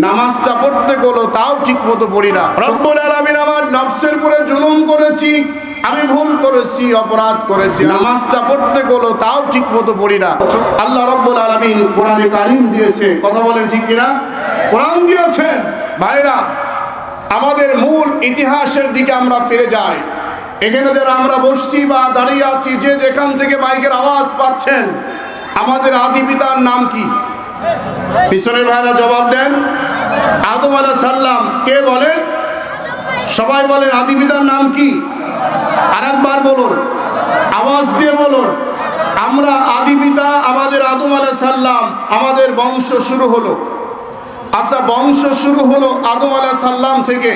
নামাজটা পড়তে গেলো তাও ঠিক মতো পড়ি না। রব্বুল আলামিন আমার নফসের উপরে জুলুম করেছি, আমি ভুল করেছি, অপরাধ করেছি, নামাজটা পড়তে গেলো তাও ঠিক মতো পড়ি না। আল্লাহ রব্বুল আলামিন কোরআনে কারীম দিয়েছে, কথা বলেন ঠিক কিনা? কোরআন দিয়েছেন। ভাইরা, আমাদের মূল ইতিহাসের দিকে আমরা ফিরে যাই। এখানে যারা আমরা বসছি বা দাঁড়িয়ে আছি, যে যেখান থেকে মাইকের আওয়াজ পাচ্ছেন, আমাদের আদি পিতার নাম কি? পিছনের ভাইরা জবাব দেন। আদম আলাইহিস সালাম। কে বলেন? সবাই বলেন আদি পিতার নাম কি? আরেকবার বলুন, আওয়াজ দিয়ে বলুন। আমরা আদি পিতা, আমাদের আদম আলাইহিস সালাম, আমাদের বংশ শুরু হলো। আচ্ছা, বংশ শুরু হলো আদম আলাইহিস সালাম থেকে।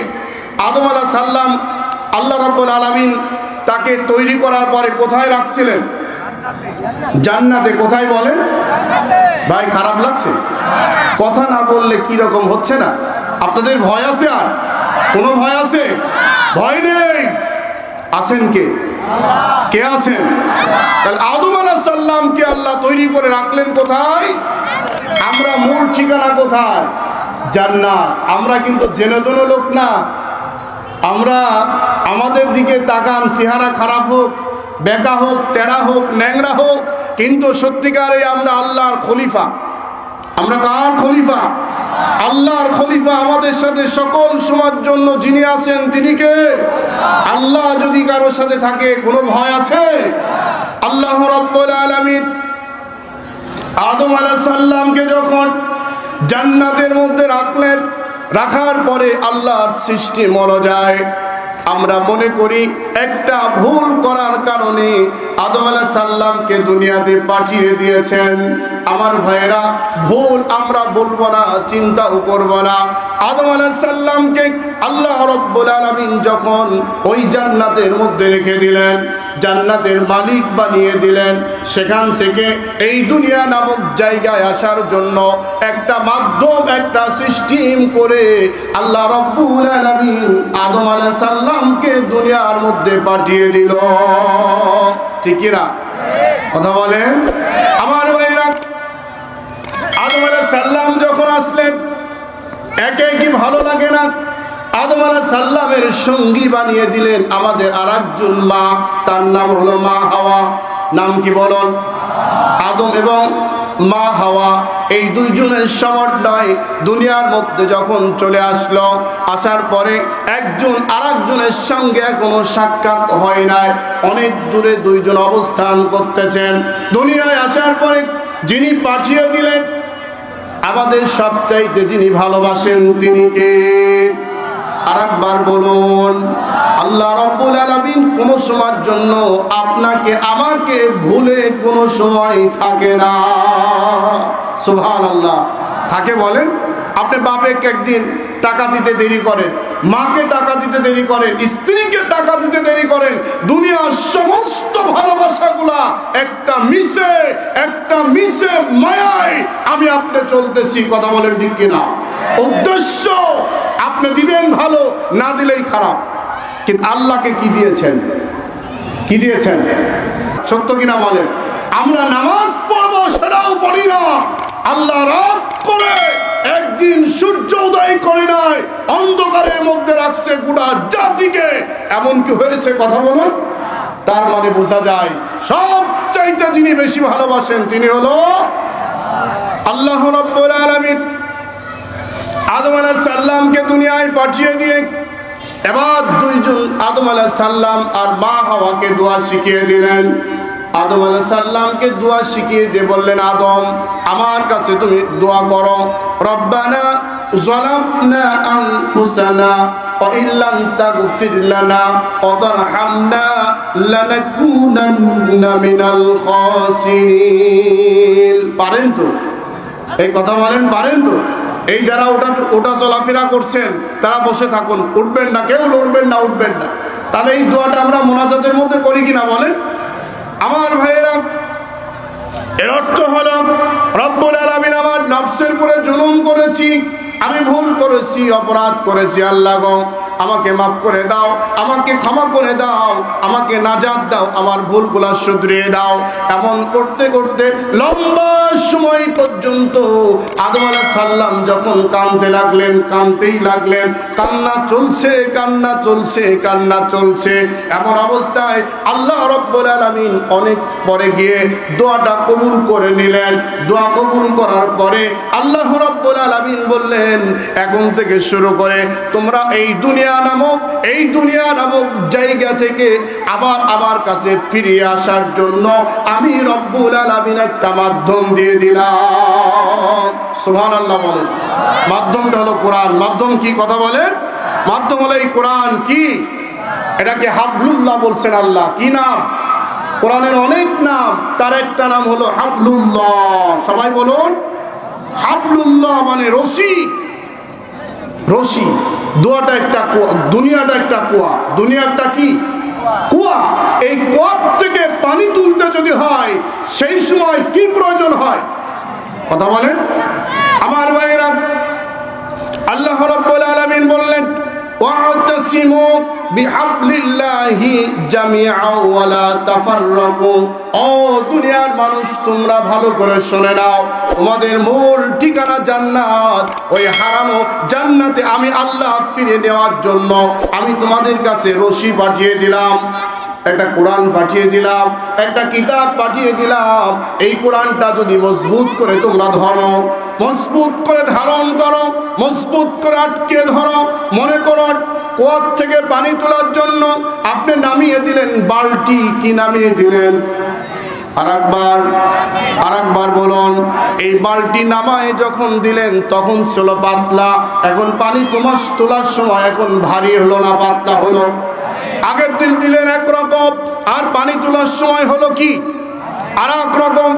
আদম আলাইহিস সালাম আল্লাহ রাব্বুল আলামিন তাকে তৈরি করার পরে কোথায় রাখছিলেন? জান্নাতে। কোথায় বলেন? ভাই খারাপ লাগছে? কথা না বললে কি রকম হচ্ছে না? আপনাদের ভয় আছে? আর কোনো ভয় আছে? ভয় নেই। আছেন কে? কে আছেন? তাহলে আদম আলাইহিস সালামকে আল্লাহ তৈরি করে রাখলেন কোথায়? আমরা মূল ঠিকানা কোথায়? জান্নাত। আমরা কিন্তু জেনে জেনে লোক না। আমরা আমাদের দিকে তাকান, চেহারা খারাপ হোক, বেকা হোক, তেড়া হোক, ন্যাংরা হোক, কিন্তু সত্যিকারে আমরা আল্লাহর খলিফা। আমরা কার খলিফা? আল্লাহর খলিফা। আমাদের সাথে সকল সময়ের জন্য যিনি আছেন তিনি কে? আল্লাহ। যদি কারোর সাথে থাকে কোনো ভয় আছে? আল্লাহ রাব্বুল আলামিন আদম আলাইহিস সালামকে যখন জান্নাতের মধ্যে রাখলেন, রাখার পরে আল্লাহর সৃষ্টি মরে যায়। আমরা মনে করি একটা ভুল করার কারণে আদম আলাইহিস সালামকে দুনিয়াতে পাঠিয়ে দিয়েছেন। আমার ভাইরা, ভুল আমরা বলবো না, চিন্তাও করব না। আদম আলাইহিস সালামকে আল্লাহ রাব্বুল আলামিন যখন ওই জান্নাতের মধ্যে রেখে দিলেন, জান্নাতের মালিক বানিয়ে দিলেন, সেখান থেকে এই দুনিয়া নামক জায়গায় আসার জন্য একটা মাধ্যম, একটা সিস্টেম করে আল্লাহ রাব্বুল আলামিন আদম আলাইহিস সালামকে দুনিয়ার মধ্যে পাঠিয়ে দিল। ঠিক কি না? কথা বলেন। আমার ভাইরা, আদম আলাইহিস সালাম যখন আসলেন, একে কি ভালো লাগে না? আদম আলাইহিস সালামের সঙ্গী বানিয়ে দিলেন আমাদের আরেকজন মা, তার নাম হলো মা হাওয়া। নাম কি বলুন? আদম এবং মা হাওয়া, এই দুইজনের সমন্বয় দুনিয়ার মধ্যে যখন চলে আসলো, আসার পরে একজন আরেকজনের সঙ্গে কোনো সাক্ষাৎ হয় নাই, অনেক দূরে দুইজন অবস্থান করতেছেন। দুনিয়ায় আসার পরে যিনি পাঠিয়ে দিলেন, আমাদের সবচাইতে যিনি ভালোবাসেন তিনি কে? আরেকবার বলুন। আল্লাহ রাব্বুল আলামিন কোন সময়ের জন্য আপনাকে আমাকে ভুলে কোন সময় থাকে না। সুবহানাল্লাহ। থাকে বলেন? আপনি বাপকে একদিন টাকা দিতে দেরি করেন, মাকে টাকা দিতে দেরি করেন, স্ত্রীকে টাকা দিতে দেরি করেন, দুনিয়ার সমস্ত ভালোবাসাগুলা একটা মিশে মায়ায় আমি আপনি চলতেছি। কথা বলেন ঠিক কিনা? উদ্দেশ্য আপনি দিবেন ভালো, না দিলেই খারাপ। কিন্তু আল্লাহকে কি দিয়েছেন? কি দিয়েছেন? সত্য কিনা বলেন? আমরা নামাজ পড়বো, সেটাও পড়ি না। আল্লাহ রাত করে একদিন সূর্য উদয় করে নাই, অন্ধকারের মধ্যে রাখছে গোটা জাতিকে। এমন কি হয়েছে? কথা বলুন। তার মানে বোঝা যায় সবচাইতে যিনি বেশি ভালোবাসেন তিনি হলো আল্লাহ রাব্বুল আলামিন। আদম আলাইহিস সালামকে দুনিয়ায় পাঠিয়ে দিয়ে এবার দুইজন, আদম আলাইহিস সালাম আর মা হাওয়াকে দোয়া শিখিয়ে দিলেন। আদম আলাইহিস সালামকে দোয়া শিখিয়ে দিয়ে বললেন, আদম, আমার কাছে তুমি দোয়া করো, রব্বানা যালামনা আনফুসানা ওয়া ইল্লাম তাগফির লানা ওয়া তারহামনা লানাকুনান্না মিনাল খাসিরিন। পারেন তো? এই কথা বলেন, পারেন তো? এই যারা ওটা চলাফেরা করছেন তারা বসে থাকুন, উঠবেন না, কেউ লড়বেন না, উঠবেন না। তাহলে এই দোয়াটা আমরা মোনাজাতের মধ্যে করি কিনা বলেন? আমার ভাইয়েরা, এর অর্থ হলো রব্বুল আলামিন আমার নফসের উপরে জুলুম করেছি, আমি ভুল করেছি, অপরাধ করেছি। আল্লাহ গো, আমাকে মাফ করে দাও, আমাকে ক্ষমা করে দাও, আমাকে নাজাত দাও, আমার ভুলগুলা শুধরিয়ে দাও। এমন করতে করতে লম্বা সময় পর্যন্ত আদম আলাইহিস সালাম যখন কাঁদতে লাগলেন, কাঁদতেই লাগলেন, কান্না চলছে, কান্না চলছে, কান্না চলছে। এমন অবস্থায় আল্লাহ রাব্বুল আলামিন অনেক পরে গিয়ে দোয়াটা কবুল করে নিলেন। দোয়া কবুল করার পরে আল্লাহ রাব্বুল আলামিন বললেন, এখন থেকে শুরু করে তোমরা এই দুনিয়া নামক জায়গা থেকে আবার আমার কাছে ফিরে আসার জন্য আমি রব্বুল আলামিন একটা মাধ্যম দিয়ে দিলাম। সুবহানাল্লাহ বলেন। মাধ্যমটা হলো কোরআন। মাধ্যম কি? কথা বলেন। মাধ্যম হলো এই কোরআন। কি এটাকে হাবলুল্লাহ বলছেন আল্লাহ। কি নাম? কোরআনের অনেক নাম, তার একটা নাম হলো হাবলুল্লাহ। সবাই বলুন হাবলুল্লাহ মানে রশি। রশি। দুয়াটা একটা কুয়া, দুনিয়াটা একটা কুয়া। দুনিয়া একটা কি? কুয়া। এই কুয়া থেকে পানি তুলতে যদি হয় সেই সময় কি প্রয়োজন হয়? কথা বলেন আমার ভাইরা। আল্লাহ রাব্বুল আলামিন বললেন, ওয়া'তাসিমু বিহাবলিল্লাহি জামিআ ওয়া লা তাফাররাকু। ও দুনিয়ার মানুষ, তোমরা ভালো করে শুনে নাও, তোমাদের মূল ঠিকানা জান্নাত। ওই হারানো জান্নাতে আমি আল্লাহ ফিরে নেওয়ার জন্য আমি তোমাদের কাছে রশি পাঠিয়ে দিলাম, একটা কোরআন পাঠিয়ে দিলাম, একটা কিতাব পাঠিয়ে দিলাম। এই কোরআনটা যদি মজবুত করে তোমরা ধরো, মজবুত করে ধারণ করো, মজবুত করে আটকে ধরো। মনে করো কুয়া থেকে পানি তোলার জন্য আপনি নামিয়ে দিলেন বালতি, কি নামিয়ে দিলেন? আরেকবার বলুন। এই বালতি নামায় যখন দিলেন তখন ছিল পাতলা, এখন পানি তোমার তোলার সময় এখন ভারী হলো না পাতলা হলো? আগের দিন দিলেন একরকম, আর পানি তোলার সময় হলো কি আর এক রকম।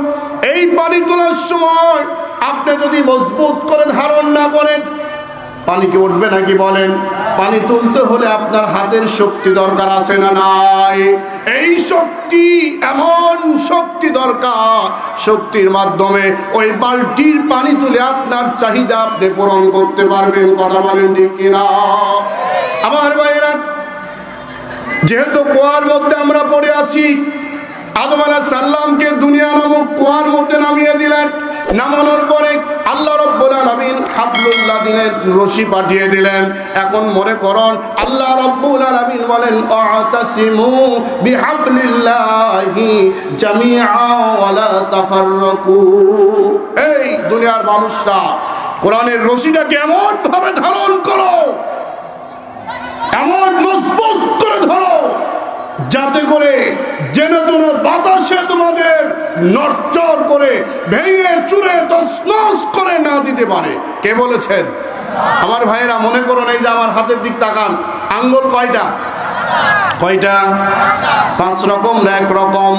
এই পানি তোলার সময় আপনি যদি মজবুত করে ধারণ না করেন, পানি কি উঠবে নাকি বলেন? পানি তুলতে হলে আপনার হাতের শক্তি দরকার আছে না নাই? এই শক্তি, এমন শক্তি দরকার, শক্তির মাধ্যমে ওই বালতির পানি তুলে আপনার চাহিদা আপনি পূরণ করতে পারবেন। কথা বলেন ঠিক কিনা আমার ভাইয়েরা? যেহেতু কুয়ার মধ্যে আমরা পড়ে আছি, আদম আলাইহিস সালামকে দুনিয়া নামক কুয়ার মধ্যে নামিয়ে দিলেন। নামানোর পরে আল্লাহ রাব্বুল আলামিন হাবলুল্লাহ দিনের রশি পাঠিয়ে দিলেন। এখন মনে করুন আল্লাহ রাব্বুল আলামিন বলেন, ওয়া'তাসিমু বিহাবলিল্লাহি জামিআ ওয়া লা তাফাররাকু। এই দুনিয়ার মানুষরা, কোরআনের রশিটাকে এমন ভাবে ধারণ করো, এমন মজবুত করে ধরো, যাতে করে যেন কোনো বাতাসে তোমাদের নড়চড় করে ভেঙে চুরে তছনছ করে না দিতে পারে। কে বলেছেন? আমার ভাইয়েরা মনে করুন, এই যে আমার হাতের দিক তাকান, আঙ্গুল কয়টা? কয়টা? 5 রকম না এক রকম?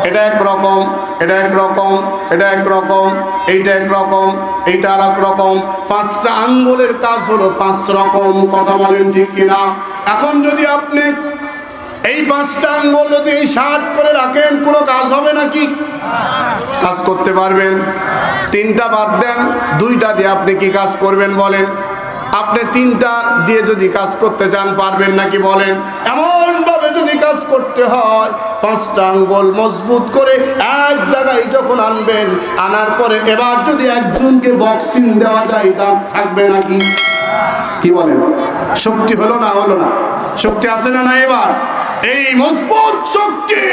এটা এক রকম, এটা এক রকম, এটা এক রকম, এইটা এক রকম, এইটা আর এক রকম। 5টা আঙ্গুলের কাজ হলো 5 রকম। কথা বলেন ঠিক কিনা? এখন যদি আপনি এই 5টা আঙ্গুল যদি শার্ট করে রাখেন, কোনো কাজ হবে নাকি? কাজ করতে পারবেন? 3টা বাদ দেন, 2টা দিয়ে আপনি কি কাজ করবেন বলেন? আপনি 3টা দিয়ে যদি কাজ করতে চান পারবেন নাকি বলেন? এমন ভাবে যদি কাজ করতে হয়, 5টা আঙ্গুল মজবুত করে এক জায়গায় যখন আনবেন, আনার পরে এবার যদি একজনকে বক্সিং দেওয়া যায়, দাঁত থাকবে নাকি? কি বলেন? শক্তি হলো না? হলো না? শক্তি আছে না না? এবার এই মজবুত শক্তি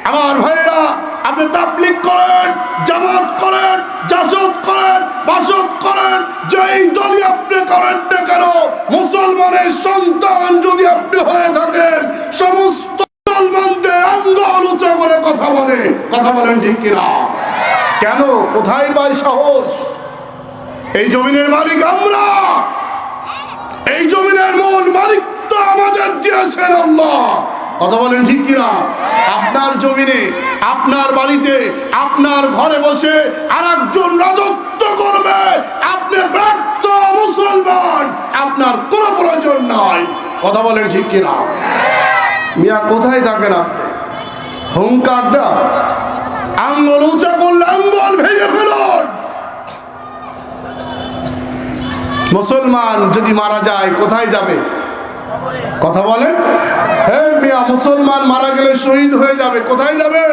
আমার ভাইরা, আপনি তাবলীগ করেন, জামাত করেন, জাসদ করেন, বাসদ করেন, যেই দলই আপনি করেন না কেন, মুসলমানের সন্তান যদি আপনি হয়ে থাকেন, সমস্ত মুসলমানদের আঙ্গুল উঁচা করে কথা বলে। কথা বলেন ঠিক কিনা? কেন? কোথায় পায় সাহস? এই জমিনের মালিক আমরা, এই জমিনের মূল মালিক তো আমাদের দিয়েছেন আল্লাহ। কথা বলেন ঠিক কিনা? আপনার জমিনে, আপনার বাড়িতে, আপনার ঘরে বসে আরেকজন রাজত্ব করবে, আপনি ব্যর্থ মুসলমান, আপনার কোনো প্রয়োজন নাই। কথা বলেন ঠিক কিনা? মিয়া কোথায় থাকেন আপনি? হুঙ্কার দাও, আঙ্গুল উঁচা করলে আঙ্গুল ভেঙে ফেলুন। মুসলমান যদি মারা যায় কোথায় যাবে? কথা বলেন। হ্যাঁ মিয়া, মুসলমান মারা গেলে শহীদ হয়ে যাবে, কোথায় যাবে?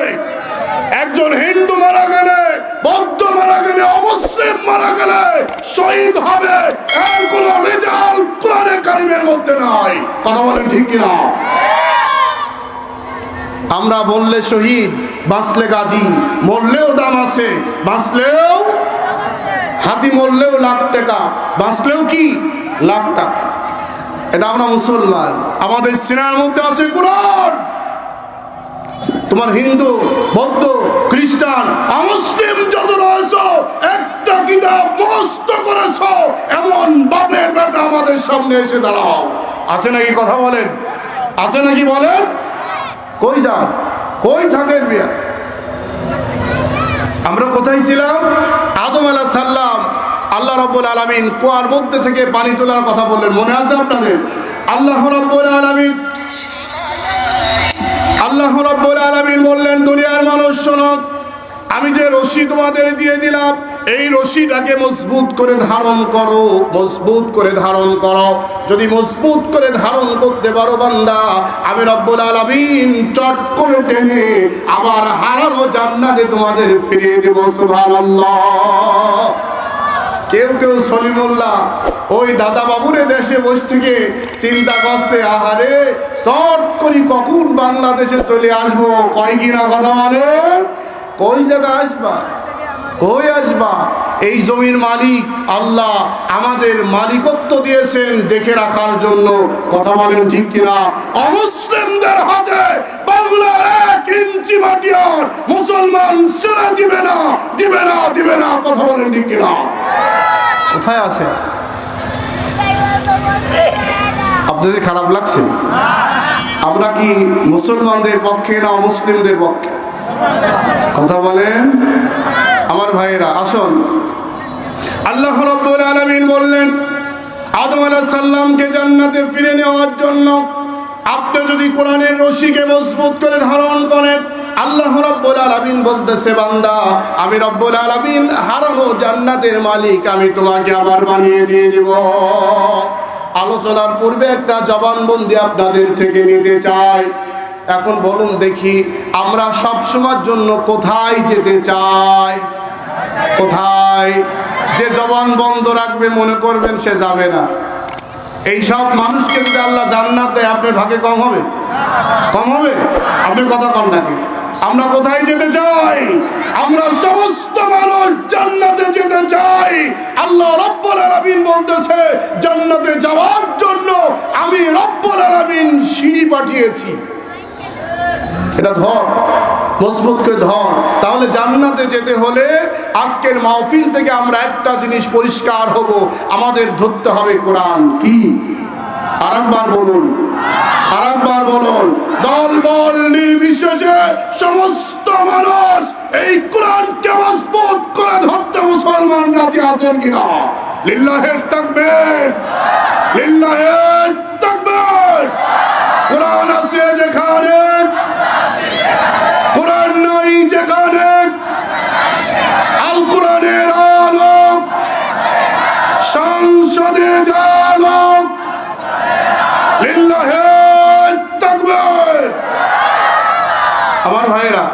একজন হিন্দু মারা গেলে, বৌদ্ধ মারা গেলে, অমুসলিম মারা গেলে শহীদ হবে, এর কোনো রেজাল্ট কোরআনে কারিমের মধ্যে নাই। কথা বলেন ঠিক কিনা? আমরা বললে শহীদ, বাঁচলে গাজী, মরলেও দাম আছে, বাঁচলেও হাতি, মরলেও লাখ টাকা, বাঁচলেও কি লাখ টাকা। এটা আমরা মুসলমান, আমাদের সিনার মধ্যে আছে কোরআন। তোমার হিন্দু, বৌদ্ধ, খ্রিস্টান, অমুসলিম যত রয়েছে একটা কিতাব মুখস্থ করেছো এমন বাপের বেটা আমাদের সামনে এসে দাঁড়াও। আছে নাকি? কথা বলেন, আছে নাকি বলেন? কই যান, কই থাকেন বিয়া? আমরা কোথায় ছিলাম? আদম আলাইহিস সালাম, আল্লাহ রাব্বুল আলামিন কুয়ার মধ্যে থেকে পানি তোলার কথা বললেন, মনে আছে আপনাদের? আল্লাহ রাব্বুল আলামিন বললেন, দুনিয়ার মানুষ শোনো, আমি যে রশি তোমাদের দিয়ে দিলাম এই রশিটাকে মজবুত করে ধারণ করো, মজবুত করে ধারণ করো। যদি মজবুত করে ধারণ করতে পারো বান্দা, আমি রব্বুল আলামিন চট করে টেনে আবার হারানো জান্নাতে তোমাদের ফিরিয়ে দেব। সুবহানাল্লাহ। কেউ কেউ সলিমুল্লাহ ওই দাদা বাবুরে দেশে বসে থেকে চিন্তা করছে, আহারে শর্ট করি কখন বাংলাদেশে চলে আসবো। কয় কিনা? কথা বলে, কই জায়গা আসবা, কই আসবা? এই জমির মালিক আল্লাহ আমাদের মালিকত্ব দিয়েছেন দেখে রাখার জন্য। কথা বলেন ঠিক কিনা? অমুসলিমদের হাতে বাংলার 1 ইঞ্চি মাটি আর মুসলমান ছেড়ে দিবে না, দিবে না, দিবে না। কথা বলেন ঠিক কিনা? কোথায় আছে? আপনাদের খারাপ লাগছে? আমরা কি মুসলমানদের পক্ষে না অমুসলিমদের পক্ষে? কথা বলেন আমার ভাইয়েরা। আসুন, আল্লাহ রাব্বুল আলামিন বললেন আদম আলাইহিস সালামকে জান্নাতে ফিরে নেওয়ার জন্য আপনি যদি কোরআনের রশিকে মজবুত করে ধারণ করেন, আল্লাহ রাব্বুল আলামিন বলতেছে, বান্দা আমি রব্বুল আলামিন হারানো জান্নাতের মালিক, আমি তোমাকে আবার বানিয়ে দিয়ে দেব। আলোচনার পূর্বে একটা জবানবন্দি আপনাদের থেকে নিতে চাই। এখন বলুন দেখি, আমরা সব সময়ের জন্য কোথায় যেতে চাই? কোথায়? যে জবান বন্ধ রাখবে মনে করবেন সে যাবে না। এই সব মানুষকে যদি আল্লাহ জান্নাত দেয়, আপনার ভাগে কম হবে? কম হবে? আপনি কথা কম নাকি? আমরা কোথায় যেতে চাই? আমরা সমস্ত মানুষ জান্নাতে যেতে চাই। আল্লাহ রব্বুল আলামিন বলতেছে, জান্নাতে যাওয়ার জন্য আমি রব্বুল আলামিন সিঁড়ি পাঠিয়েছি। এটা ধর, মজবুত করে ধর। তাহলে জান্নাতে যেতে হলে আজকের মাহফিল থেকে আমরা একটা জিনিস পরিষ্কার হব, আমাদের ধরতে হবে কোরআন। কি? আরেকবার বলুন, আরেকবার বলুন। দল বল নির্বিশেষে সমস্ত মানুষ এই কোরআনকে মজবুত করে ধরতে মুসলমান রাজি আছেন কিনা? লিল্লাহি তাকবীর, লিল্লাহি তাকবীর। কোরআন আছে যেখানে, কোরআন নাই যেখানে, আল কোরআনের আলো সংসদে জালো। লিল্লাহি তাকবীর। আমার ভাইরা,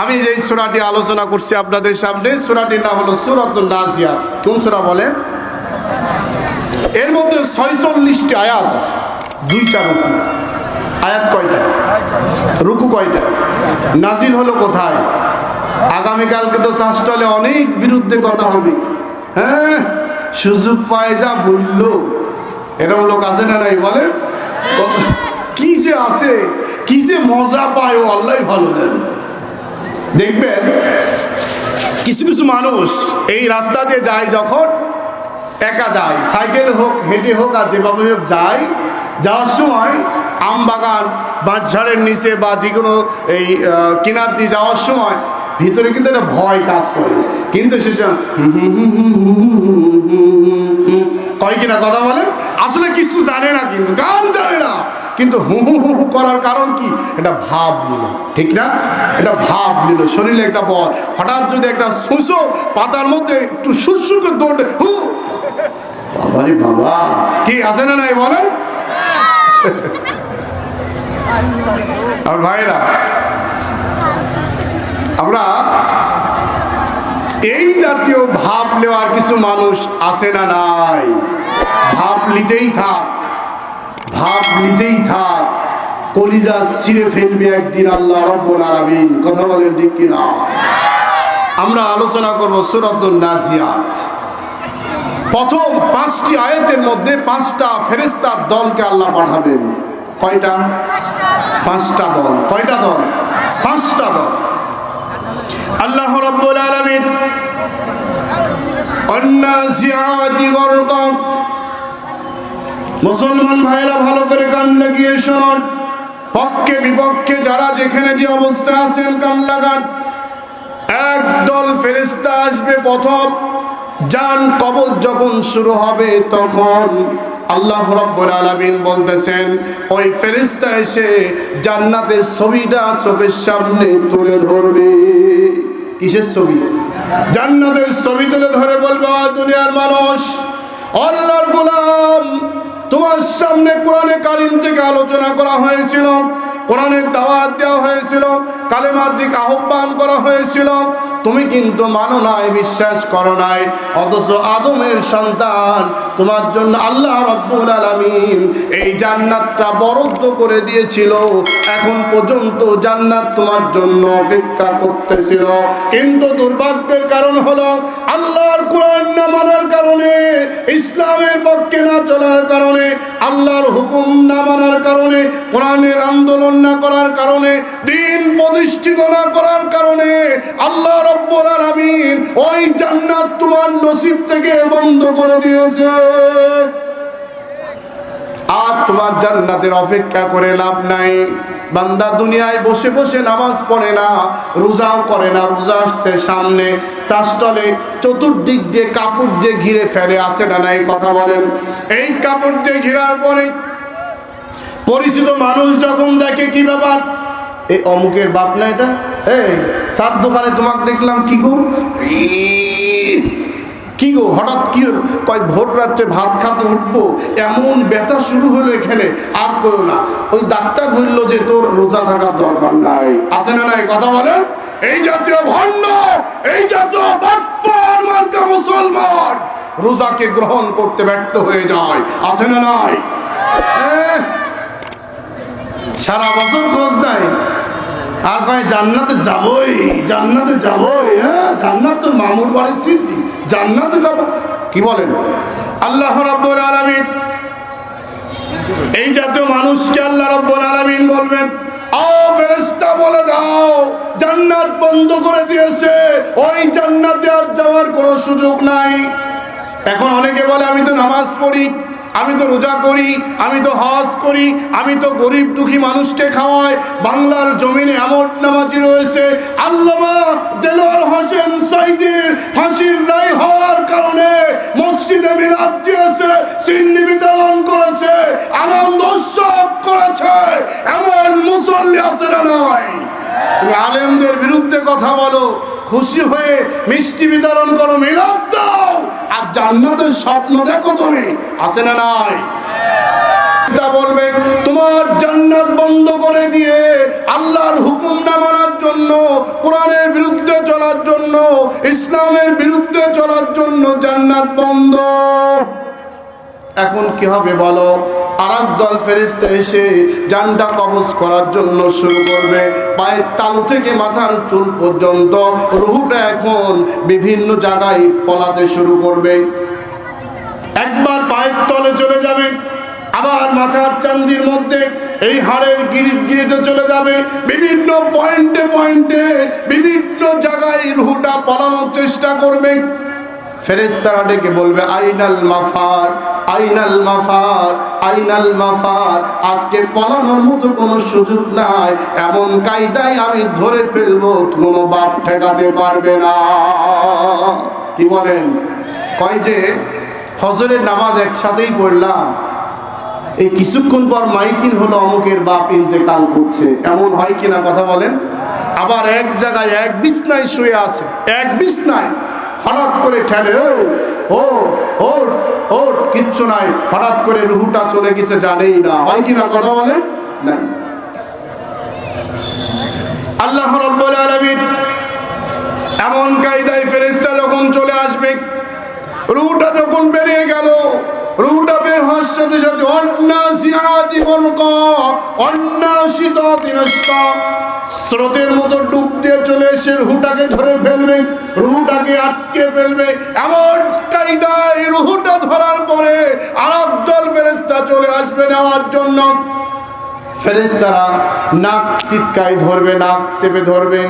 আমি যে সূরাটি আলোচনা করছি আপনাদের সামনে, সূরাটির নাম হলো সূরাতুন নাজিয়াত। কোন সূরা বলেন? এর মধ্যে 46টি আয়াত আছে, 2টা রুকু। আয়াত কয়টা? রুকু কয়টা? নাজিল হলো কোথায়? আগামীকালকে তো শাসটলে অনেক বিরুদ্ধে কথা হবে। হ্যাঁ, সুযোগ পায় যা বলল, এরকম লোক আছে না নাই বলেন? কি যে আছে, কি যে মজা পায় ও আল্লাহ ভালো জানে। দেখবেন কিছু কিছু মানুষ এই রাস্তা দিয়ে যায়, যখন একা যায়, সাইকেল হোক হেঁটে হোক আর যেভাবে হোক যায়, যাওয়ার সময় আম বাগান বাঁশঝাড়ের নিচে বা যে কোনো এই কিনার দিয়ে যাওয়ার সময় ভিতরে কিন্তু একটা ভয় কাজ করে, কিন্তু সেটা কয় কিনা? কথা বলে আসলে কিছু জানে না, কিন্তু গান জানে না, কিন্তু হু হু হু করার কারণ কি? এটা ভাব নিল, ঠিক না? এটা ভাব নিল, শরীরে একটা বল। হঠাৎ যদি একটা শুষো পাতার মধ্যে একটু সুরসুর করে দৌড়ে, হু বাবারে বাবা, কি আছে না নাই বলেন? আর ভাইরা, আমরা এই জাতীয় ভাব নেওয়ার কিছু মানুষ আছে না নাই? ভাব নিতেই থাক, ভাব নিতেই থাক, কলিজা ছিঁড়ে ফেলবে একদিন আল্লাহ রাব্বুল আলামিন। কথা বলেন ঠিক কিনা? আমরা আলোচনা করব সূরাতুন নাজিয়াত। প্রথম 5টি আয়াতের মধ্যে 5টা ফেরেশতার দলকে আল্লাহ পাঠাবেন। কয়টা? 5টা দল। কয়টা দল? 5টা দল। আল্লাহ রাব্বুল আলামিন আন-নাজিআতি গরকা। মুসলমান ভাইরা ভালো করে কান লাগিয়ে শুনুন, পক্ষে বিপক্ষে যারা যেখানে যে অবস্থা আছেন কান লাগান। একদল ফেরেশতা আসবে প্রথম, জান কবজ যখন শুরু হবে তখন আল্লাহ রাব্বুল আলামিন বলতেছেন ওই ফেরেশতা এসে জান্নাতের ছবিটা চোখের সামনে তুলে ধরবে। কিসের ছবি? জান্নাতের ছবি তুলে ধরে বলবে, দুনিয়ার মানুষ, আল্লাহর গোলাম, তোমার সামনে কোরআনে কারিম থেকে আলোচনা করা হয়েছিল, কোরআনের দাওয়াত দেওয়া হয়েছিল, কালেমার দিকে আহ্বান করা হয়েছিল, তুমি কিন্তু মানো নাই, বিশ্বাস করো নাই। অথচ আদমের সন্তান তোমার জন্য আল্লাহ রাব্বুল আলামিন এই জান্নাতটা বরাদ্দ করে দিয়েছিল। এখন পর্যন্ত জান্নাত তোমার জন্য অপেক্ষা করতেছিল, কিন্তু দুর্ভাগ্যের কারণ হলো আল্লাহর কোরআন না মানার কারণে, ইসলামের পক্ষে না চলার কারণে, আল্লাহর হুকুম না মানার কারণে, কোরআনের আন্দোলন না করার কারণে, দ্বীন প্রতিষ্ঠিত না করার কারণে আল্লাহ রাব্বুল আলামিন ওই জান্নাত তোমার নসিব থেকে বন্ধ করে দিয়েছে। আর তোমার জান্নাতের অপেক্ষা করে লাভ নাই। বান্দা দুনিয়ায় বসে বসে নামাজ পড়ে না, রোজাও করে না, রোজা আসছে সামনে, চাষতলে চতুর্দিক দিয়ে কাপড় দিয়ে ঘিরে ফেলে, আসে না নাই? কথা বলেন। এই কাপড় দিয়ে ঘিরার পরে পরিচিত মানুষ যখন দেখে, কি ব্যাপার, এই অমুকের বাপ না এটা, এই সাত দোকানে তোমাকে দেখলাম, কি গো, কি গো হঠাৎ কি হলো? কয় ভোর রাত্রে ভাত খাতে উঠবো, এমন ব্যথা শুরু হলো এখানে, আর করো না। ওই ডাক্তার বললো যে তোর রোজা থাকার দরকার নাই। আছে না নাই? কথা বলেন। এই জাতীয় ভণ্ড, এই জাতীয় বাটপার মার্কা মুসলমান রোজাকে গ্রহণ করতে ব্যর্থ হয়ে যায়। আছে না নাই? সারা বছর খোঁজ নাই, আর কয় জান্নাতে যাবই, জান্নাতে যাবই। হ্যাঁ, জান্নাত তো মামুর বাড়ির সিদ্ধি, জান্নাতে যাব। কি বলেন? আল্লাহ রাব্বুল আলামিন এই জাতীয় মানুষকে আল্লাহ রাব্বুল আলামিন বলবেন, ও ফেরেশতা বলে দাও জান্নাত বন্ধ করে দিয়েছে, ওই জান্নাতে আর যাওয়ার কোনো সুযোগ নাই। এখন অনেকে বলে আমি তো নামাজ পড়ি, আমি তো রোজা করি, আমি তো হজ করি, আমি তো গরিব দুঃখী মানুষকে খাওয়াই। বাংলার জমিনে এমন নামাজি রয়েছে, আল্লামা দেলোয়ার হোসেন সাইদির ফাঁসির রায় হওয়ার কারণে মসজিদে মিলাদ দিয়েছে, সিন্নি বিতরণ করেছে, আনন্দ উৎসব করেছে। এমন মুসল্লি আছে না নাই? তুমি আলেমদের বিরুদ্ধে কথা বলো, খুশি হয়ে মিষ্টি বিতরণ করো, মিলাদ দাও, আর জান্নাতের স্বপ্ন দেখো তুমি। আছে না নাই? বলবে তোমার জান্নাত বন্ধ করে দিয়ে আল্লাহর হুকুম না মানার জন্য, কোরআনের বিরুদ্ধে চলার জন্য, ইসলামের বিরুদ্ধে চলার জন্য জান্নাত বন্ধ। এখন কি হবে বলো? আরেক দল ফেরেশতা এসে জানটা কবজ করার জন্য শুরু করবে। পায়ের তালু থেকে মাথার চুল পর্যন্ত রূহটা এখন বিভিন্ন জায়গায় পলাতে শুরু করবে। একবার পায়ের তলে চলে যাবে, আবার মাথার চান্দির মধ্যে, এই হাড়ের গিরিতে চলে যাবে, বিভিন্ন পয়েন্টে পয়েন্টে বিভিন্ন জায়গায় রূহটা পলানোর চেষ্টা করবে। ফেরেশতারা ডেকে বলবে, আইনাল মাফার, আইনাল মাফার, আইনাল মাফার। আজকে পলানোর মতো কোনো সুযোগ নাই, এমন কায়দায় আমি ধরে ফেলবো কোনো বাপ ঠেকাতে পারবে না। কি বলেন? কয় যে ফজরের নামাজ একসাথেই পড়লাম, এই কিছুক্ষণ পর মাইকিন হলো অমুকের বাপ ইন্তেকাল করছে, এমন হয় কিনা? কথা বলেন। আবার এক জায়গায় এক বিছনায় শুয়ে আছে, এক বিছনায় হঠাৎ করে ঠেলে, ও ও ও কিচ্ছু নাই, হঠাৎ করে রুহুটা চলে গেছে জানেই না, হয় কিনা কথা বলেন না। আল্লাহ রাব্বুল আলামিন এমন কায়দায় ফেরেশতা যখন চলে আসবে, রুহটা যখন বেরিয়ে গেল, রুহটা বের হওয়ার সাথে সাথে অন্নাসিআতি গলকা, অন্নাসিতাতি নাশতা, স্রোতের মতো ডুব দিয়ে চলে এসে রুহটাকে ধরে ফেলবে, রুহটাকে আটকে ফেলবে। এমন কায়দায় রুহটা ধরার পরে আরেকদল ফেরেশতা চলে আসবে নেওয়ার জন্য। ফেরেশতারা নাক চিটকায় ধরবে, নাক চেপে ধরবে।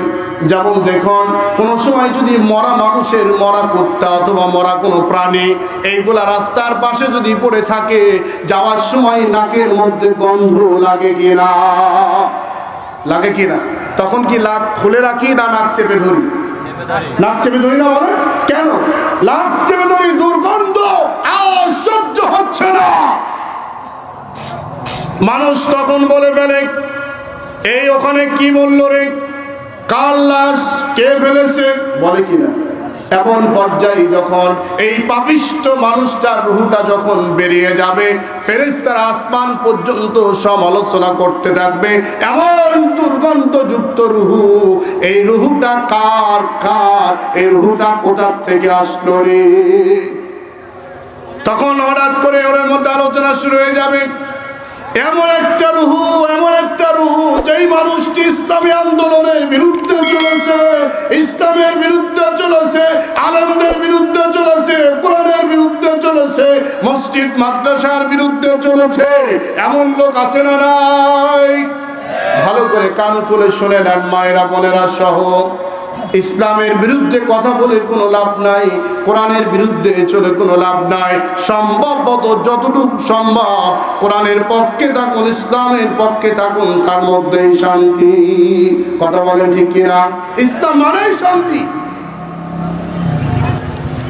যেমন দেখুন, কোনো সময় যদি মরা মানুষের, মরা কুত্তা অথবা মরা কোনো প্রাণী এইগুলা রাস্তার পাশে যদি পড়ে থাকে, যাওয়ার সময় নাকের মধ্যে গন্ধ লাগে কিনা, লাগে কিনা, তখন কি নাক খুলে রাখি না নাক চেপে ধরি? নাক চেপে ধরি না বলে কেন? নাক চেপে ধরি, দুর্গন্ধ আর সহ্য হচ্ছে না। মানুষ তখন বলে ফেলে, এই ওখানে কি বললো রে, কার লাশ, কে ফেলেছে, বলে কিনা। এমন পর্যায়ে যখন এই পাপিষ্ঠ মানুষটার রুহটা যখন বেরিয়ে যাবে, ফেরেশতারা আসমান পর্যন্ত সমালোচনা করতে থাকবে, এমন দুর্গন্ধযুক্ত রুহু, এই রুহুটা কার, কার, এই রুহুটা কোথা থেকে আসলো রে। তখন হঠাৎ করে ওর মধ্যে আলোচনা শুরু হয়ে যাবে। এমন একটা রুহু, এমন একটা রুহু, যেই মানুষটি ইসলামী আন্দোলনের বিরুদ্ধে চলেছে, ইসলামের বিরুদ্ধে চলেছে, আলেমদের বিরুদ্ধে চলেছে, কোরআনের বিরুদ্ধে চলেছে, মসজিদ মাদ্রাসার বিরুদ্ধে চলেছে। এমন লোক আছে না নাই? ভালো করে কান খুলে শুনে নেন মায়েরা, বোনেরা সহ। ইসলামের বিরুদ্ধে কথা বলে কোনো লাভ নাই, কোরআনের বিরুদ্ধে চলে কোনো লাভ নাই। সম্ভবত যতটুকু সম্ভব কোরআনের পক্ষে থাকুন, ইসলামের পক্ষে থাকুন, তার মধ্যেই শান্তি। কথা বলেন ঠিক কিনা? ইসলাম মানেই শান্তি।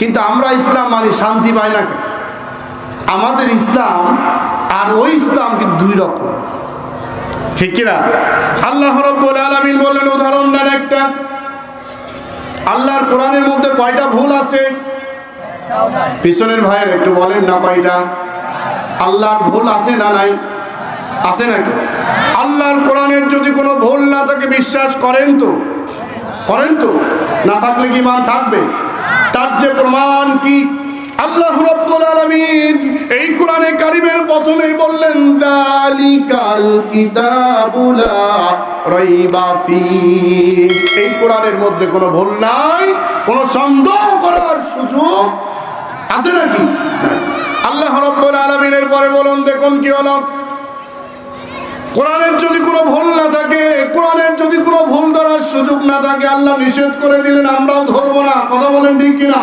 কিন্তু আমরা ইসলাম মানে শান্তি পাই না কেন? আমাদের ইসলাম আর ওই ইসলাম কিন্তু দুই রকম, ঠিক কিনা? আল্লাহ রাব্বুল আলামিন বললেন, উদাহরণ দেন একটা, আল্লাহর কোরআনের মধ্যে কয়টা ভুল আছে? পিছনের ভাইয়ের একটু বলেন না, কয়টা? আল্লাহর ভুল আছে না নাই? আছে নাকি? আল্লাহর কোরআনের যদি কোনো ভুল না থাকে বিশ্বাস করেন তো? করেন তো? না থাকলে কি মান থাকবে? তার যে প্রমাণ কি? আল্লাহ রাব্বুল আলামিন এই কোরআনে কারিমের প্রথমেই বললেন, যালিকাল কিতাবু লা রাইবা ফীহি, এই কোরআনের মধ্যে কোনো ভুল নাই, কোনো সন্দেহ করার সুযোগ আছে নাকি? আল্লাহ রাব্বুল আলামিনের পরে বলুন, দেখুন কি হলো, কোরআনের যদি কোনো ভুল না থাকে, কোরআনের যদি কোনো ভুল ধরার সুযোগ না থাকে, আল্লাহ নিষেধ করে দিলেন, আমরাও ধরবো না। কথা বলেন ঠিক কিনা?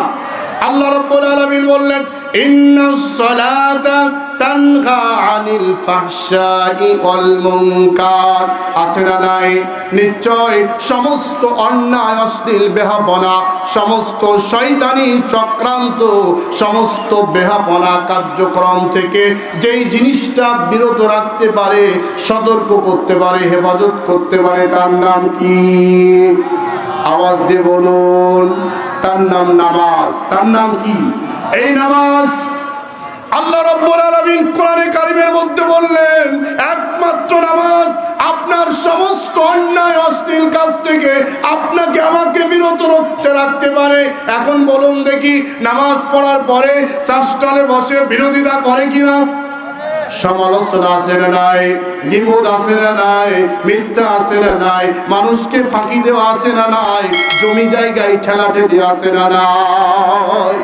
আল্লাহ রাব্বুল আলামিন বললেন, ইন্নাস সালাতা তানহা আনিল ফাহশাই ওয়াল মুনকার, আছে না নাই? নিশ্চয় সমস্ত অন্যায়, অশ্লীল, বেহাপনা, সমস্ত শয়তানি চক্রান্ত, সমস্ত বেহাপনা কার্যক্রম থেকে যেই জিনিসটা বিরত রাখতে পারে, সতর্ক করতে পারে, হেফাজত করতে পারে, তার নাম কি? আওয়াজ দিয়ে বলুন। তার নাম নামাজ। তার নাম কি? এই নামাজ। আল্লাহ রাব্বুল আলামিন কোরআনে কারিমের মধ্যে বললেন, একমাত্র নামাজ আপনার সমস্ত অন্যায়, অশ্লীল কাজ থেকে আপনাকে, আমাকে বিরত রাখতে পারে। এখন বলুন দেখি, নামাজ পড়ার পরে চাষটালে বসে বিরোধিতা করে কিনা? সমালোচনা আছে না নাই? গীবত আছে না নাই? মিথ্যা আছে না নাই? মানুষকে ফাঁকি দেওয়া আছে না নাই? জমি জায়গায় ঠেলাঠেলি আছে না নাই?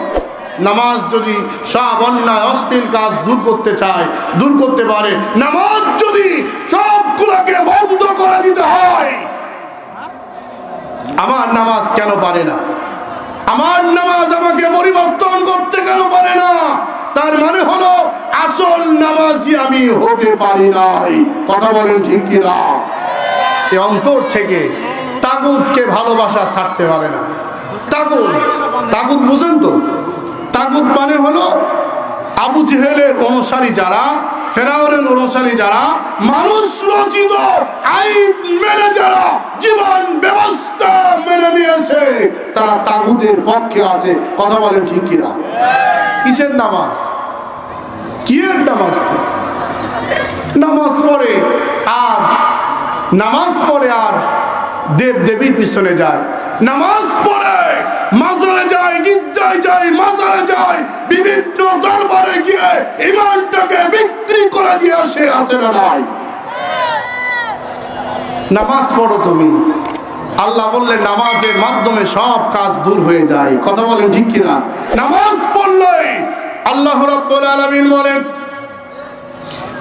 নামাজ যদি সব অন্যায়, অশ্লীল কাজ দূর করতে চায়, দূর করতে পারে। নামাজ যদি সবগুলোকে বন্ধ করে দিতে হয়, আমার নামাজ কেন পারে না? আমার নামাজ আমাকে পরিবর্তন করতে কেন পারে না? তার মানে হলো আসল নামাজি আমি হতে পারি নাই। কথা বলেন ঠিক কিনা? এই অন্তর থেকে তাগুতকে ভালোবাসা ছাড়তে পারে না। তাগুত, তাগুত বুঝেন তো? তাগুত মানে হলো আবু জেহেলের অনুসারী যারা, ফেরাউনের অনুসারী যারা, মানুষ রচিত আইন মেনে যারা জীবন ব্যবস্থা মেনে নিয়েছে, তারা তাগুতের পক্ষে আছে। কথা বলেন ঠিক কিনা? কিসের নামাজ? কিয়ের নামাজ? নামাজ পড়ে আর দেব দেবীর পিছনে যায়, নামাজ পড়ে মাজারে যায়, গির্জায় যায়, মাজারে যায়, বিভিন্ন দরবারে গিয়ে ইমানটাকে বিক্রি করে দিয়ে আসে না নাই? নামাজ পড়ো তুমি, আল্লাহ বললেন নামাজের মাধ্যমে সব কাজ দূর হয়ে যায়। কথা বলেন ঠিক কিনা? নামাজ পড়লে আল্লাহ রাব্বুল আলামিন বলেন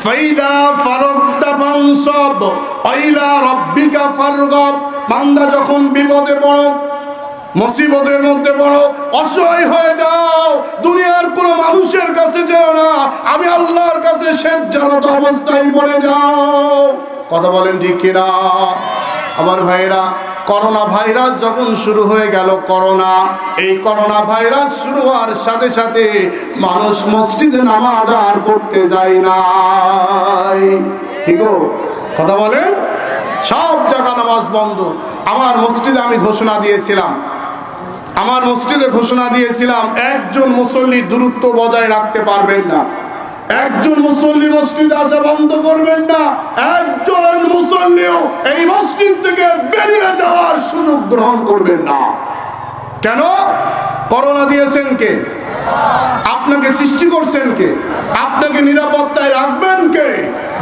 ফাইদা ফারাগতা ফানসাব ইলা রাব্বিকা ফারগাব। বান্দা যখন বিপদে পড়ো, মুসিবতের মধ্যে পড়ো, অসহায় হয়ে যাও, দুনিয়ার কোনো মানুষের কাছে যেও না, আমি আল্লাহর কাছে সেজদারত অবস্থায় পড়ে যাও। কথা বলেন ঠিক কিনা? আমার ভাইরা, করোনা ভাইরাস যখন শুরু হয়ে গেল, এই করোনা ভাইরাস শুরু হওয়ার সাথে সাথে মানুষ মসজিদে নামাজ আর পড়তে যায় নাই। ঠিক কথা বলে, সব জায়গা নামাজ বন্ধ। আমার মসজিদে আমি ঘোষণা দিয়েছিলাম, একজন মুসল্লি দূরত্ব বজায় রাখতে পারবেন না, একজন মুসল্লি মসজিদে আসা বন্ধ করবেন না, একজন মুসল্লিও এই মসজিদ থেকে বেরিয়ে যাওয়ার সুযোগ গ্রহণ করবেন না। কেন? করোনা দিয়েছেন কে? আপনাকে সৃষ্টি করছেন কে? আপনাকে নিরাপত্তায় রাখবেন কে?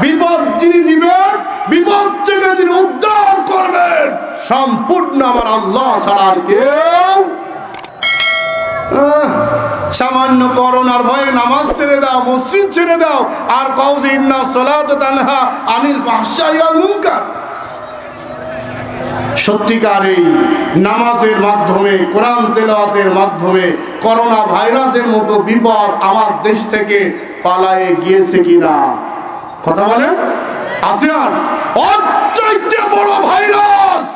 বিপদ যিনি দিবেন, বিপদ থেকে যিনি উদ্ধার করবেন, সম্পূর্ণ আমার আল্লাহ ছাড়া আর কেউ। সামান্য করোনার ভয়ে নামাজ ছেড়ে দাও, মসজিদ ছেড়ে দাও, আর কও যে ইন্না সালাত তানহা আনিল ফাহশাই ওয়াল মুনকার। সত্যিকার এই নামাজের মাধ্যমে, কোরআন তেলাওয়াতের মাধ্যমে করোনা ভাইরাসের মতো বিপদ আমার দেশ থেকে পালায়ে গিয়েছে কিনা? কথা বলেন। আছে আর ওর চাইতে বড় ভাইরাস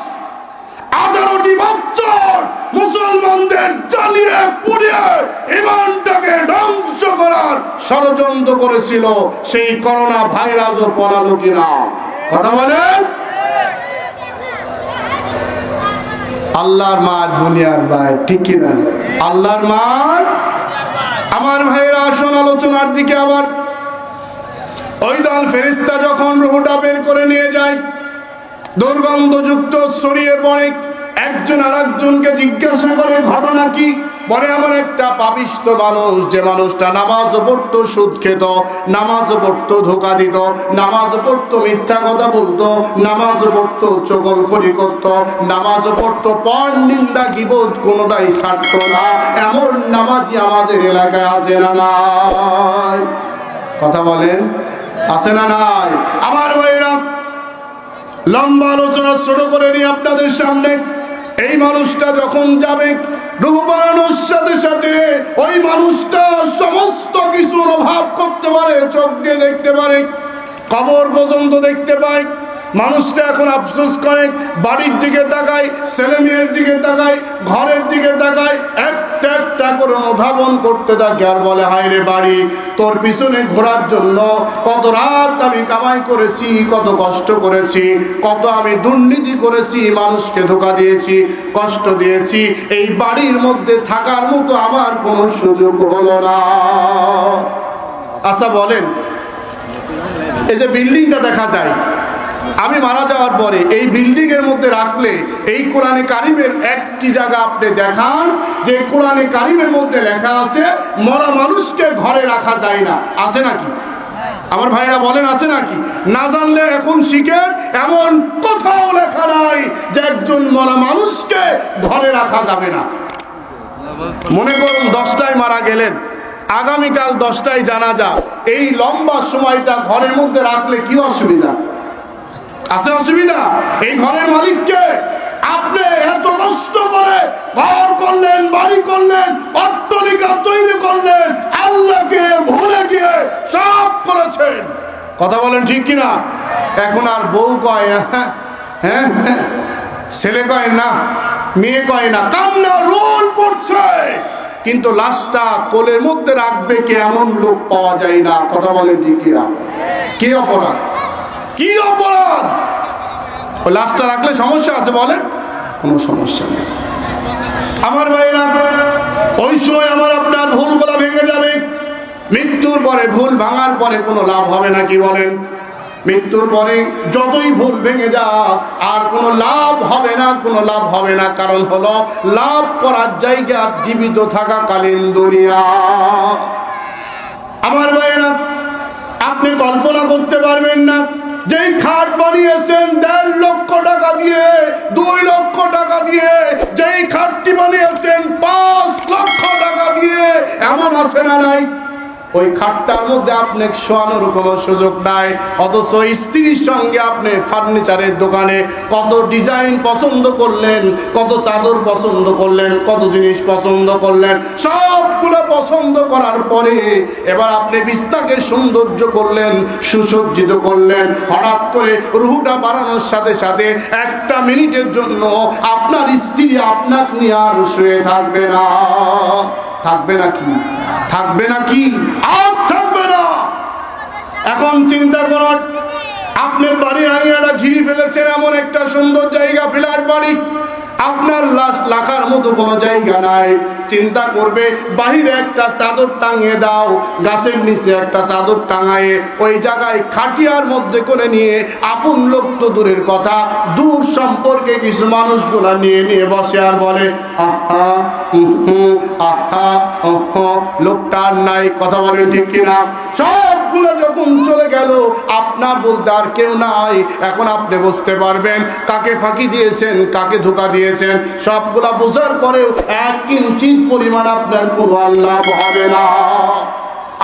18টি বছর মুসলমানদের জ্বালিয়ে পুড়িয়ে ইমানটাকে ধ্বংস করার ষড়যন্ত্র করেছিল, সেই করোনা ভাইরাসও পলালো কিনা? কথা বলেন। আল্লাহর মার দুনিয়ার ভাই, ঠিক কিনা? আল্লাহর মার। আমার ভাইরা আসুন আলোচনার দিকে। আবার ওই দল ফেরেশতা যখন রূহটা বের করে নিয়ে যায়, দুর্গন্ধযুক্ত ছড়িয়ে পড়ে, একজন আর একজনকে জিজ্ঞাসা করে ঘটনা কি? বলে আমার একটা পাপিষ্ঠ মানুষ, যে মানুষটা নামাজ পড়তো সুদ খেত, নামাজ পড়তো ধোঁকা দিত, নামাজ পড়তো মিথ্যা কথা বলতো, নামাজ পড়তো চগলখড়ি করত, নামাজ পড়তো পর নিন্দা গীবত কোনোটাই ছাড়তো না, এমন নামাজি আমাদের এলাকায় আছে না নাই? কথা বলেন, আছে না নাই? আমার ভাইরা, লম্বা আলোচনা শুরু করে নিয়ে আপনাদের সামনে, এই মানুষটা যখন যাবে, রূহ বাড়ানোর সাথে সাথে ওই মানুষটা সমস্ত কিছু অনুভব করতে পারে, চোখ দিয়ে দেখতে পারে, কবর পর্যন্ত দেখতে পায়। মানুষটা এখন আফসোস করে, বাড়ির দিকে তাকায়, ছেলে মেয়ের দিকে তাকায়, ঘরের দিকে তাকায়, একটা একটা করে অনুধাবন করতে থাকে আর বলে হায় রে বাড়ি, তোর পিছনে ঘোরার জন্য কত রাত আমি কামাই করেছি, কত কষ্ট করেছি, কত আমি দুর্নীতি করেছি, মানুষকে ধোঁকা দিয়েছি, কষ্ট দিয়েছি, এই বাড়ির মধ্যে থাকার মতো আমার কোনো সুযোগ হলো না। আচ্ছা বলেন, এই যে বিল্ডিংটা দেখা যায়, আমি মারা যাওয়ার পরে এই বিল্ডিং এর মধ্যে রাখলে, এই কোরআনে কারিমের একটি জায়গা আপনি দেখান যে কোরআনে কারিমের মধ্যে লেখা আছে মরা মানুষকে ঘরে রাখা যায় না? আছে নাকি? আমার ভাইরা বলেন, আছে নাকি? না জানলে এখন শিখেন, এমন কোথাও লেখা নাই যে একজন মরা মানুষকে ঘরে রাখা যাবে না। মনে করুন 10টায় মারা গেলেন, আগামীকাল 10টায় জানাজা, এই লম্বা সময়টা ঘরের মধ্যে রাখলে কি অসুবিধা আছে? অসুবিধা? এই ঘরের মালিককে আপনি এত কষ্ট করে ঘর করলেন, বাড়ি করলেন, অট্টালিকা তৈরি করলেন, আল্লাহকে ভুলে গিয়ে সব করেছেন। কথা বলেন ঠিক কিনা? এখন আর বউ কয় হ্যাঁ, ছেলে কয় না, মেয়ে কয় না, কান্না রোল পড়ছে, কিন্তু লাশটা কোলের মধ্যে রাখবে কে এমন লোক পাওয়া যায় না। কথা বলেন ঠিক কিনা? কি অপরাধ, কি অপরাধ? ওই লাশটা রাখলে সমস্যা আছে? বলেন, কোনো সমস্যা নেই। আমার ভাইরা, ওই সময় আমার আপনার ভুলগুলো ভেঙে যাবে। মৃত্যুর পরে ভুল ভাঙার পরে কোনো লাভ হবে না, কি বলেন? মৃত্যুর পরে যতই ভুল ভেঙে যা আর কোনো লাভ হবে না, কোনো লাভ হবে না। কারণ হলো লাভ করার জায়গা জীবিত থাকাকালীন দুনিয়া। আমার ভাইরা, আপনি কল্পনা করতে পারবেন না, যেই খাট বানিয়েছেন 1.5 লক্ষ টাকা দিয়ে, 2 লক্ষ টাকা দিয়ে, যেই খাটটি বানিয়েছেন 5 লক্ষ টাকা দিয়ে, এমন আছে না নাই? ওই খাটটার মধ্যে আপনি শোয়ানোর কোনো সুযোগ নাই, অথচ স্ত্রীর সঙ্গে আপনি ফার্নিচারের দোকানে কত ডিজাইন পছন্দ করলেন, কত চাদর পছন্দ করলেন, কত জিনিস পছন্দ করলেন, সবগুলো পছন্দ করার পরে এবার আপনি বিছনাকে সৌন্দর্য করলেন, সুসজ্জিত করলেন। হঠাৎ করে রুহুটা বাড়ানোর সাথে সাথে 1 মিনিটের জন্য আপনার স্ত্রী আপনাকে নিয়ে আর শুয়ে থাকবে না। থাকবে নাকি? থাকবে নাকি? আর থাকবে না। এখন চিন্তা করুন, আপনার বাড়ির আঙিনাটা ঘিরে ফেলেছেন এমন একটা সুন্দর জায়গা, ফ্ল্যাট বাড়ি, আপনার লাশ রাখার মতো কোনো জায়গা নাই। চিন্তা করবে বাহিরে একটা চাদর টাঙিয়ে দাও, গাছের নিচে একটা চাদর টাঙায়ে ওই জায়গায় খাটিয়ার মধ্যে করে নিয়ে আপন লোক তো দূরের কথা, দূর সম্পর্কে কিছু মানুষগুলা নিয়ে নিয়ে বসে আর বলে আহা আহা লোকটার নাই। কথা বলেন ঠিক কিনা? সবগুলো যখন চলে গেল, আপনার বলতে আর কেউ নাই। এখন আপনি বুঝতে পারবেন কাকে ফাঁকি দিয়েছেন, কাকে ধোঁকা দিয়েছেন। সবগুলা বোঝার পরেও 1 কিঞ্চিত পরিমাণ আপনার কোনো আল্লাহ হবে না।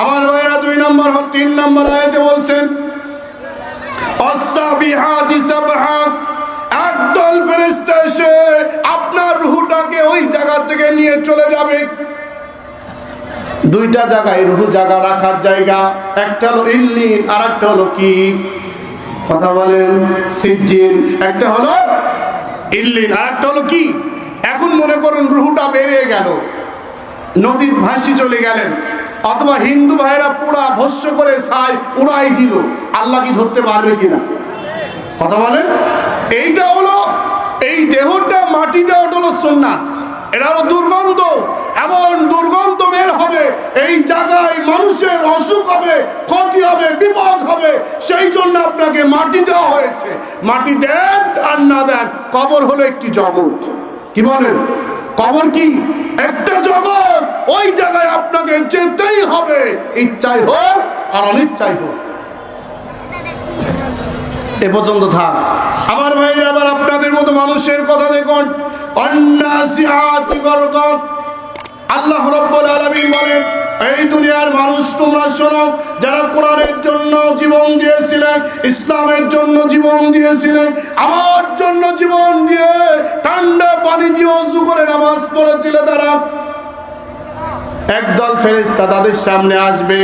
আমার ভাইয়েরা 2 নম্বর 3 নম্বর আয়াতে বলছেন অসাবিহাতি সাবহা, একদল ফেরেশতা এসে আপনার রূহটাকে ওই জায়গা থেকে নিয়ে চলে যাবে। 2টা জায়গায় রূহ জায়গা রাখার জায়গা, একটা হলো ইল্লিন আর একটা হলো কি? কথা বলেন, সিজ্জিন। একটা হলো ইল্লিন আর একটা হলো কি? এখন মনে করুন রূহটা বেরিয়ে গেল, নদীর ভাসি চলে গেলেন, অথবা হিন্দু ভাইরা পুরা ভস্য করে ছাই উড়াই দিল, আল্লাহ কি ধরতে পারবে কিনা? কথা বলেন। এইটা হলো, এই দেহটা মাটি দেওয়াটা হলো সুন্নাত। এটা হলো দুর্গন্ধ, এমন দুর্গন্ধ বের হবে, এই জায়গায় মানুষের অসুখ হবে, ক্ষতি হবে, বিপদ হবে। সেই জন্য আপনাকে মাটি দেওয়া হয়েছে। মাটি দেন আর না দেন, কবর হলো একটি জগৎ। কি বলেন? কবর কি একটা জগৎ, ওই জায়গায় আপনাকে যেতেই হবে, ইচ্ছাই হোক আর অনিচ্ছাই হোক। এ পর্যন্ত থাক। আমার ভাইরা, আবার আপনাদের মতো মানুষের কথা দেখুন, আল্লাহ রাব্বুল আলামিন বলেন, এই দুনিয়ার মানুষ তোমরা শোনো, যারা কোরআনের জন্য জীবন দিয়েছিলেন, ইসলামের জন্য জীবন দিয়েছিলেন, আমার জন্য জীবন দিয়ে ঠান্ডা পানি দিয়ে ওযু করে নামাজ পড়েছিল, তারা একদল ফেরেশতা তাদের সামনে আসবে,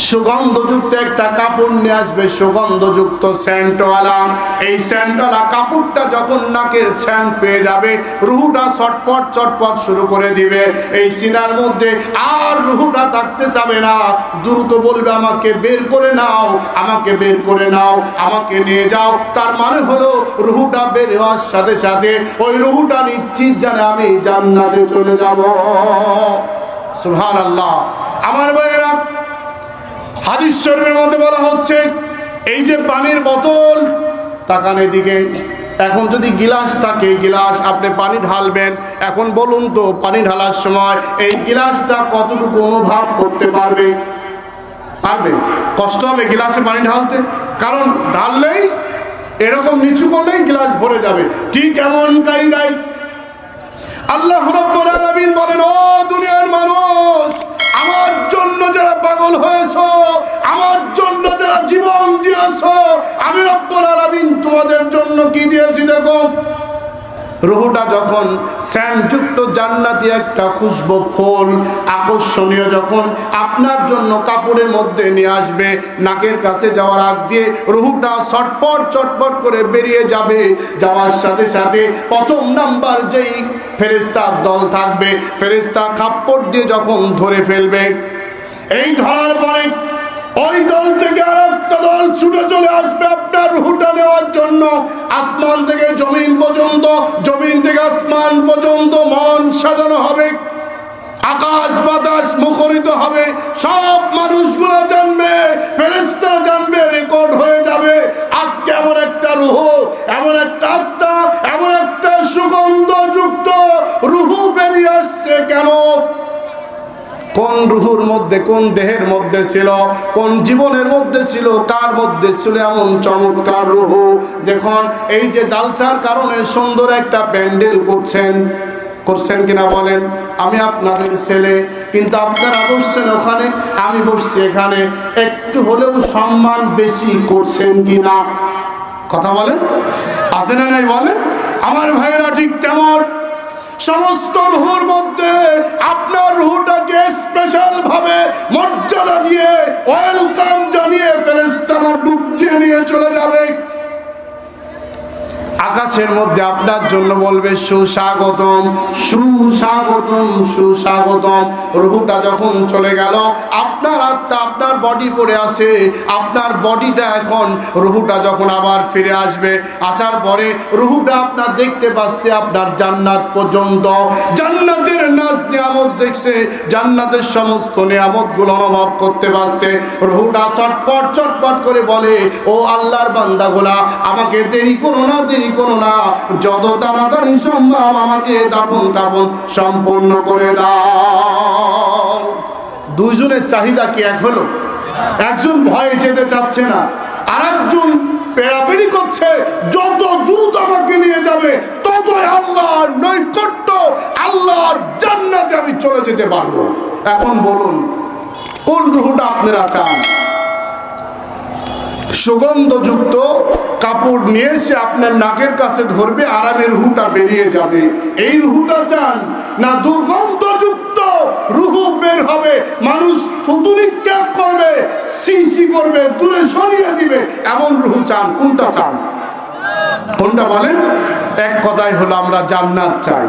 সুগন্ধযুক্ত একটা কাপড় নিয়ে আসবে, সুগন্ধযুক্ত সেন্টওয়ালা। এই সেন্টওয়ালা কাপড়টা যখন নাকের সেন্ট পেয়ে যাবে, রুহুটা চটপট চটপট শুরু করে দিবে এই সিনার মধ্যে, আর রুহুটা থাকতে চাবে না। দ্রুত বলবে আমাকে বের করে নাও, আমাকে বের করে নাও, আমাকে নিয়ে যাও। তার মানে হলো রুহুটা বের হওয়ার সাথে সাথে ওই রুহুটা নিশ্চিত জানে আমি জান্নাতে চলে যাব। সুবহানাল্লাহ। আমার ভাইয়েরা, হাদিস শরীফের মধ্যে বলা হচ্ছে, এই যে পানির বোতল, তাকান এদিকে, এখন যদি গিলাস থাকে, গিলাস আপনি পানি ঢালবেন, এখন বলুন তো পানি ঢালার সময় এই গিলাসটা কতটুকু অনুভব করতে পারবে? পারবে? কষ্ট হবে গিলাসে পানি ঢালতে, কারণ ঢাললেই এরকম নিচু করলেই গিলাস ভরে যাবে। ঠিক এমন কায়দায় আল্লাহ রাব্বুল আলামিন বলেন, ও দুনিয়ার মানুষ, আমার জন্য যারা পাগল হয়েছো, আমার জন্য যারা জীবন দিয়েছো, আমি রব্বুল আলামিন তোমাদের জন্য কি দিয়েছি দেখো। রুহুটা যখন স্যান্ডযুক্ত জান্নাতি একটা খুশবু ফুল আকর্ষণীয় যখন আপনার জন্য কাপড়ের মধ্যে নিয়ে আসবে, নাকের কাছে যাওয়ার আগ দিয়ে রুহুটা চটপট চটপট করে বেরিয়ে যাবে। যাওয়ার সাথে সাথে প্রথম নাম্বার যেই ফেরেশতার দল থাকবে, ফেরেশতা কাপড় দিয়ে যখন ধরে ফেলবে, এই ধরার পরে ওই দল থেকে আরেকটা দল ছুটে চলে আসবে আপনার রুহুটা নেওয়ার জন্য আসমান থেকে জমিন পর্যন্ত, জমিন থেকে আসমান পর্যন্ত মন সাজানো হবে, আকাশ বাতাস মুখরিত হবে, সব মানুষগুলো জানবে, ফেরেশতারা জানবে, রেকর্ড হয়ে যাবে আজকে এমন একটা রূহ, এমন একটা আত্মা, এমন একটা সুগন্ধযুক্ত রূহ বেরিয়ে আসছে। কেন? কোন রুহুর মধ্যে, কোন দেহের মধ্যে ছিল, কোন জীবনের মধ্যে ছিল, কার মধ্যে ছিল এমন চমৎকার রুহ? দেখুন, এই যে জালসার কারণে সুন্দর একটা প্যান্ডেল করছেন কিনা বলেন? আমি আপনাদের ছেলে, কিন্তু আপনারা বসছেন ওখানে, আমি বসছি এখানে, একটু হলেও সম্মান বেশি করছেন কিনা? কথা বলেন, আছে না নাই বলেন? আমার ভাইয়েরা ঠিক তেমন সমস্ত রুহুর মধ্যে আপনার রুহটাকে স্পেশাল ভাবে মর্যাদা দিয়ে ওয়েলকাম জানিয়ে ফেরেশতারা ডুব দিয়ে নিয়ে চলে যাবে। আকাশের মধ্যে আপনার জন্য বলবে সুস্বাগতম, সুস্বাগতম, সুস্বাগতম। রুহুটা যখন চলে গেল, আপনার আত্মা আপনার বডি পড়ে আছে, আপনার বডিটা এখন, রুহুটা যখন আবার ফিরে আসবে, আসার পরে রুহুটা আপনার দেখতে পাচ্ছে আপনার জান্নাত পর্যন্ত, জান্নাতের নাজ নিয়ামত দেখছে, জান্নাতের সমস্ত নিয়ামতগুলো অনুভব করতে পারছে। রুহুটা চটপট চটপট করে বলে, ও আল্লাহর বান্দাগুলা, আমাকে দেরি করো না, দেরি করো না, যত তাড়াতাড়ি সম্ভব আমাকে দাফন কাফন সম্পন্ন করে দাও। দুইজনের চাহিদা কি এক হলো? একজন ভয়ে যেতে চাচ্ছে না, আরেকজন পেড়াপেড়ি করছে, যত দ্রুত আমাকে নিয়ে যাবে ততই আল্লাহর নৈকট্য, আল্লাহর জান্নাতে আমি চলে যেতে পারবো। এখন বলুন, কোন রুহুটা আপনারা চান? সুগন্ধযুক্ত কাপড় নিয়ে এসে আপনার নাকের কাছে ধরবে, আরামের রুহুটা বেরিয়ে যাবে, এই রুহুটা চান? না দুর্গন্ধযুক্ত রুহু বের হবে, মানুষ থুতু নিক্ষেপ করবে, সিসি করবে, দূরে সরিয়ে দিবে, এমন রুহু চান? কোনটা চান? কোনটা বলেন? এক কথাই হলো আমরা জান্নাত চাই।